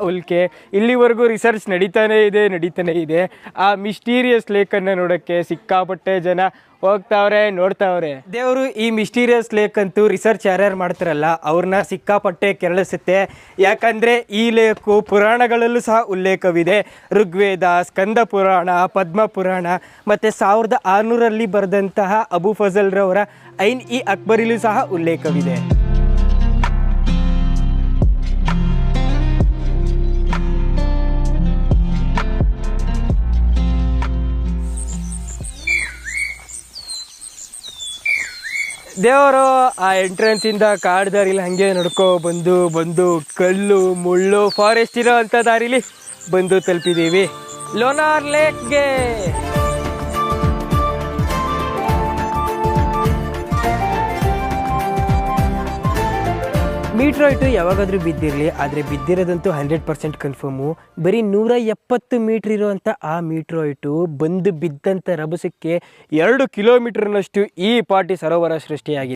ಉಲ್ಕೆ. ಇಲ್ಲಿವರೆಗೂ ರಿಸರ್ಚ್ ನಡೀತಾನೇ ಇದೆ. ಆ ಮಿಸ್ಟೀರಿಯಸ್ ಲೇಕನ್ನು ನೋಡೋಕ್ಕೆ ಸಿಕ್ಕಾಪಟ್ಟೆ ಜನ ಹೋಗ್ತಾವ್ರೆ, ನೋಡ್ತಾವ್ರೆ. ದೇವರು ಈ ಮಿಸ್ಟೀರಿಯಸ್ ಲೇಕ್ ಅಂತೂ ರಿಸರ್ಚ್ ಯಾರ್ಯಾರು ಮಾಡ್ತಾರಲ್ಲ ಅವ್ರನ್ನ ಸಿಕ್ಕಾಪಟ್ಟೆ ಕೆರಳಿಸುತ್ತೆ. ಯಾಕಂದರೆ ಈ ಲೇಕು ಪುರಾಣಗಳಲ್ಲೂ ಸಹ ಉಲ್ಲೇಖವಿದೆ. ಋಗ್ವೇದ, ಸ್ಕಂದ ಪುರಾಣ, ಪದ್ಮ ಪುರಾಣ ಮತ್ತು 1600ರಲ್ಲಿ ಬರೆದಂತಹ ಅಬು ಫಜಲ್ರವರ ಐನ್ ಇ ಅಕ್ಬರಿಲೂ ಸಹ ಉಲ್ಲೇಖವಿದೆ. ದೇವರು ಆ ಎಂಟ್ರೆನ್ಸಿಂದ ಕಾಡು ದಾರಿಲಿ ಹಾಗೆ ನಡ್ಕೊ ಬಂದು ಕಲ್ಲು ಮುಳ್ಳು ಫಾರೆಸ್ಟ್ ಇರೋ ಅಂಥ ದಾರಿಲಿ ಬಂದು ತಲುಪಿದ್ದೀವಿ ಲೋನಾರ್ ಲೇಕ್ಗೆ. ಮೀಟ್ರಾಯ್ಟು ಯಾವಾಗಾದರೂ ಬಿದ್ದಿರಲಿ, ಆದರೆ ಬಿದ್ದಿರೋದಂತೂ 100% ಕನ್ಫರ್ಮು. ಬರೀ 170 ಮೀಟ್ರ್ ಇರೋವಂಥ ಆ ಮೀಟ್ರಾಯ್ಟು ಬಂದು ಬಿದ್ದಂಥ ರಭಸಕ್ಕೆ 2 ಕಿಲೋಮೀಟರ್ನಷ್ಟು ಈ ಪಾಟಿ ಸರೋವರ ಸೃಷ್ಟಿಯಾಗಿದೆ.